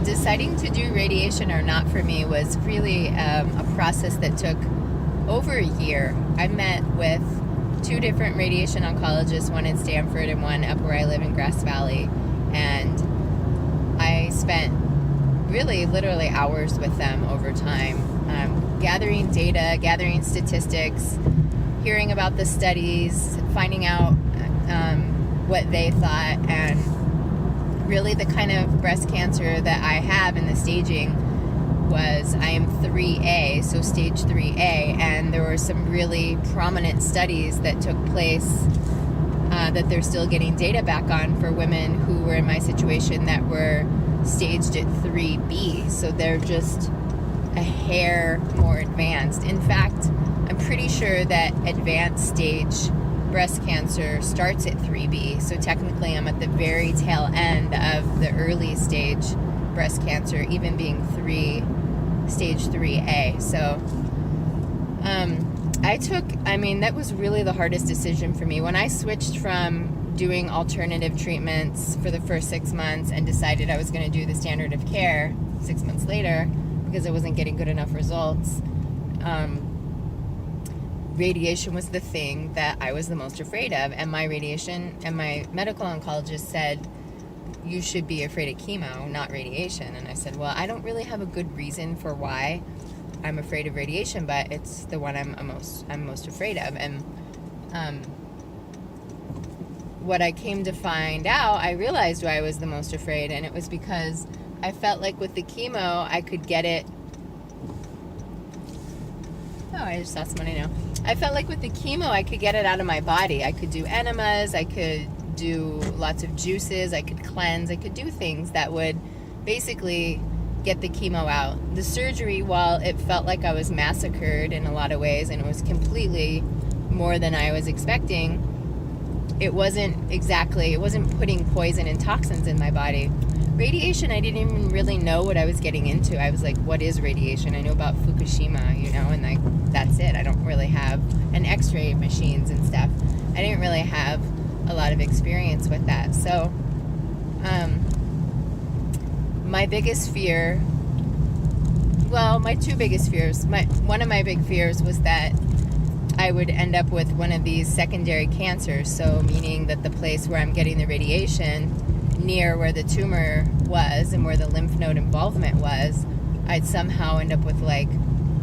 deciding to do radiation or not for me was really a process that took over a year. I met with 2 different radiation oncologists, one in Stanford and one up where I live in Grass Valley, and I spent really literally hours with them over time, gathering data, gathering statistics, hearing about the studies, finding out what they thought, and really the kind of breast cancer that I have in the staging was I am 3A, so stage 3A, and there were some really prominent studies that took place that they're still getting data back on for women who were in my situation that were staged at 3B, so they're just a hair more advanced. In fact, I'm pretty sure that advanced stage breast cancer starts at 3B, so technically I'm at the very tail end of the early stage breast cancer, even being stage 3A. So that was really the hardest decision for me. When I switched from doing alternative treatments for the first 6 months and decided I was going to do the standard of care 6 months later because I wasn't getting good enough results, radiation was the thing that I was the most afraid of. And my medical oncologist said, you should be afraid of chemo, not radiation. And I said, well, I don't really have a good reason for why I'm afraid of radiation, but it's the one I'm most afraid of. And what I came to find out, I realized why I was the most afraid, and it was because I felt like with the chemo, I could get it. Oh, I just saw somebody now. I felt like with the chemo, I could get it out of my body. I could do enemas, I could do lots of juices, I could cleanse, I could do things that would basically get the chemo out. The surgery, while it felt like I was massacred in a lot of ways, and it was completely more than I was expecting, it wasn't putting poison and toxins in my body. Radiation, I didn't even really know what I was getting into. I was like, what is radiation? I know about Fukushima, and that's it. I don't really have an x-ray machines and stuff. I didn't really have a lot of experience with that. So, my biggest fear, well, my 2 biggest fears, one of my big fears was that I would end up with one of these secondary cancers, so meaning that the place where I'm getting the radiation, near where the tumor was and where the lymph node involvement was, I'd somehow end up with like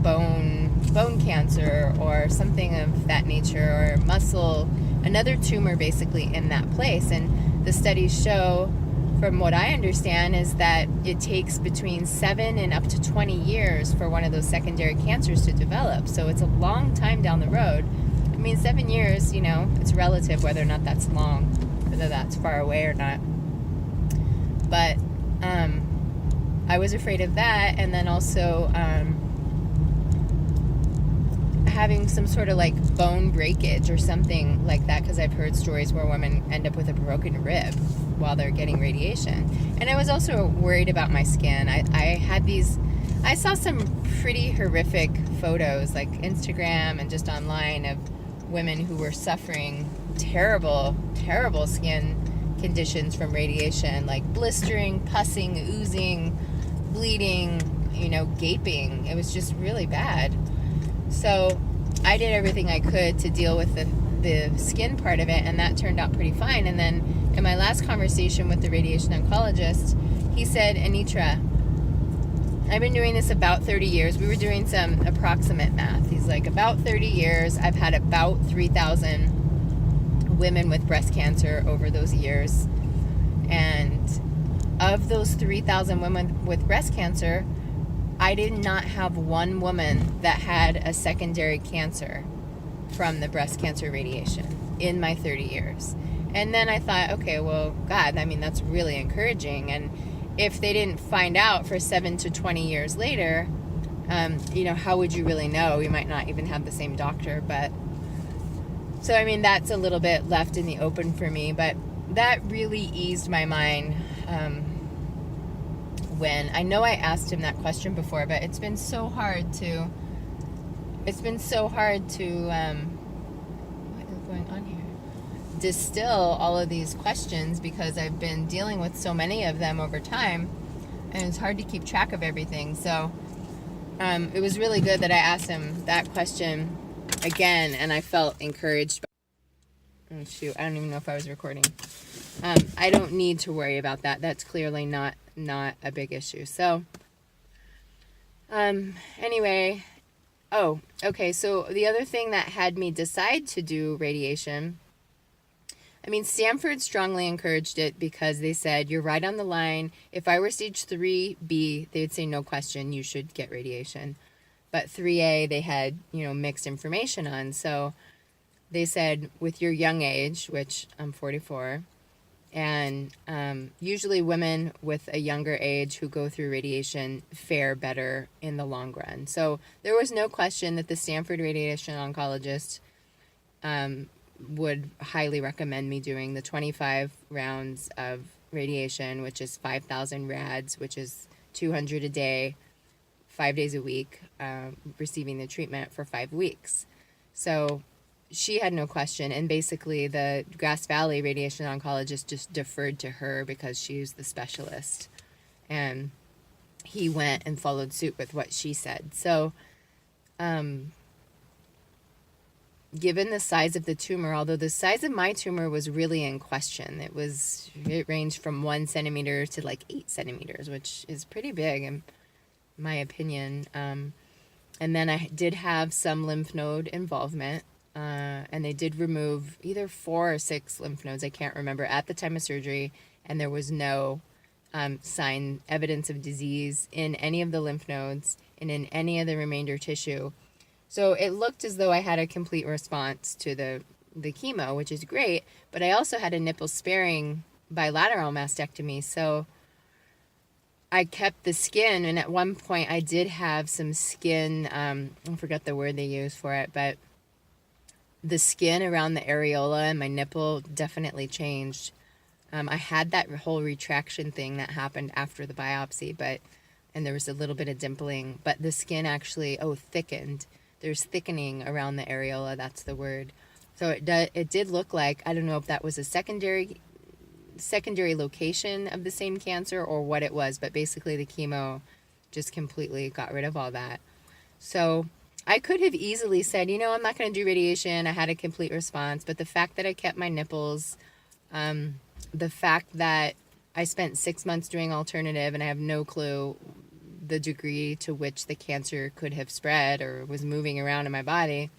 bone cancer or something of that nature, or muscle, another tumor basically in that place. And the studies show, from what I understand, is that it takes between 7 and up to 20 years for one of those secondary cancers to develop. So it's a long time down the road. I mean, 7 years, it's relative whether or not that's long, whether that's far away or not. But I was afraid of that, and then also having some sort of like bone breakage or something like that, because I've heard stories where women end up with a broken rib while they're getting radiation. And I was also worried about my skin. I saw some pretty horrific photos, like Instagram and just online, of women who were suffering terrible, terrible skin conditions from radiation, like blistering, pussing, oozing, bleeding, gaping. It was just really bad. So I did everything I could to deal with the skin part of it, and that turned out pretty fine. And then in my last conversation with the radiation oncologist, he said, Anitra, I've been doing this about 30 years. We were doing some approximate math. He's like, about 30 years, I've had about 3,000 women with breast cancer over those years. And of those 3,000 women with breast cancer, I did not have one woman that had a secondary cancer from the breast cancer radiation in my 30 years. And then I thought, okay, well, God, that's really encouraging. And if they didn't find out for 7 to 20 years later, how would you really know? We might not even have the same doctor. But so, that's a little bit left in the open for me. But that really eased my mind when I know I asked him that question before, but it's been so hard to what is going on here? Distill all of these questions, because I've been dealing with so many of them over time. and it's hard to keep track of everything. So it was really good that I asked him that question again, and I felt encouraged. Oh shoot, I don't even know if I was recording. I don't need to worry about that. That's clearly not a big issue. So anyway, oh, okay, so the other thing that had me decide to do radiation, I mean, Stanford strongly encouraged it because they said, you're right on the line. If I were stage 3B, they'd say, no question, you should get radiation. But 3A, they had, mixed information on. So they said, with your young age, which I'm 44, and usually women with a younger age who go through radiation fare better in the long run. So there was no question that the Stanford radiation oncologist would highly recommend me doing the 25 rounds of radiation, which is 5,000 rads, which is 200 a day, 5 days a week, receiving the treatment for 5 weeks. So she had no question, and basically the Grass Valley radiation oncologist just deferred to her because she's the specialist, and he went and followed suit with what she said. So given the size of the tumor, although the size of my tumor was really in question, it ranged from 1 centimeter to like 8 centimeters, which is pretty big in my opinion. And then I did have some lymph node involvement, and they did remove either 4 or 6 lymph nodes, I can't remember, at the time of surgery, and there was no evidence of disease in any of the lymph nodes and in any of the remainder tissue. So it looked as though I had a complete response to the chemo, which is great, but I also had a nipple-sparing bilateral mastectomy, so I kept the skin, and at one point I did have some skin, I forgot the word they use for it, but the skin around the areola and my nipple definitely changed. I had that whole retraction thing that happened after the biopsy, and there was a little bit of dimpling, but the skin actually, thickened. There's thickening around the areola, that's the word. So it did look like, I don't know if that was a secondary location of the same cancer or what it was, but basically the chemo just completely got rid of all that. So I could have easily said, I'm not going to do radiation. I had a complete response. But the fact that I kept my nipples, the fact that I spent 6 months doing alternative and I have no clue the degree to which the cancer could have spread or was moving around in my body,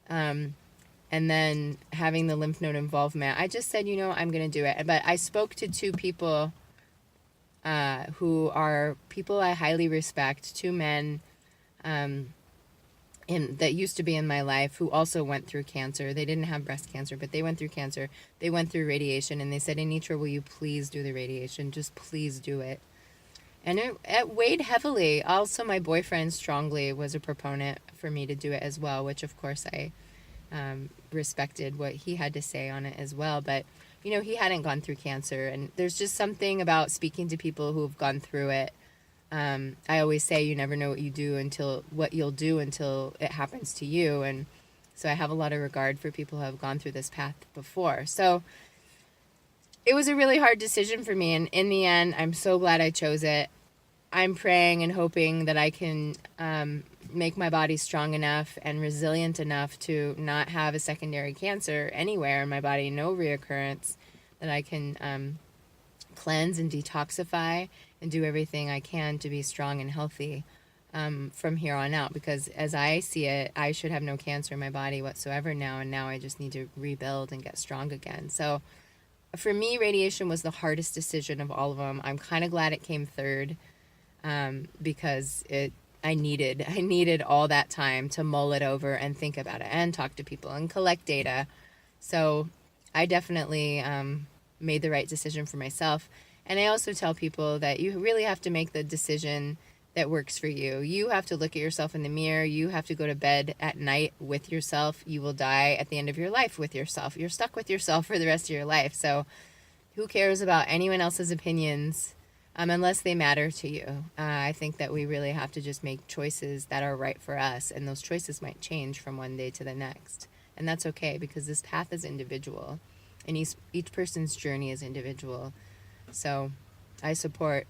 and then having the lymph node involvement, I just said, I'm going to do it. But I spoke to 2 people who are people I highly respect, 2 men that used to be in my life who also went through cancer. They didn't have breast cancer, but they went through cancer. They went through radiation, and they said, Anitra, will you please do the radiation? Just please do it. And it weighed heavily. Also, my boyfriend strongly was a proponent for me to do it as well, which of course I respected what he had to say on it as well. But, he hadn't gone through cancer, and there's just something about speaking to people who have gone through it. I always say you never know what you'll do until it happens to you. And so I have a lot of regard for people who have gone through this path before. So it was a really hard decision for me, and in the end, I'm so glad I chose it. I'm praying and hoping that I can make my body strong enough and resilient enough to not have a secondary cancer anywhere in my body, no reoccurrence, that I can cleanse and detoxify and do everything I can to be strong and healthy from here on out. Because as I see it, I should have no cancer in my body whatsoever now, and now I just need to rebuild and get strong again. So for me, radiation was the hardest decision of all of them. I'm kind of glad it came third, because I needed all that time to mull it over and think about it and talk to people and collect data. So I definitely made the right decision for myself. And I also tell people that you really have to make the decision that works for you. You have to look at yourself in the mirror. You have to go to bed at night with yourself. You will die at the end of your life with yourself. You're stuck with yourself for the rest of your life. So who cares about anyone else's opinions unless they matter to you? I think that we really have to just make choices that are right for us. And those choices might change from one day to the next. And that's okay, because this path is individual. And each person's journey is individual. So I support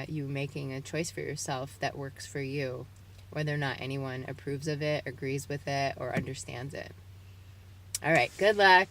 you making a choice for yourself that works for you, whether or not anyone approves of it, agrees with it, or understands it. All right, good luck.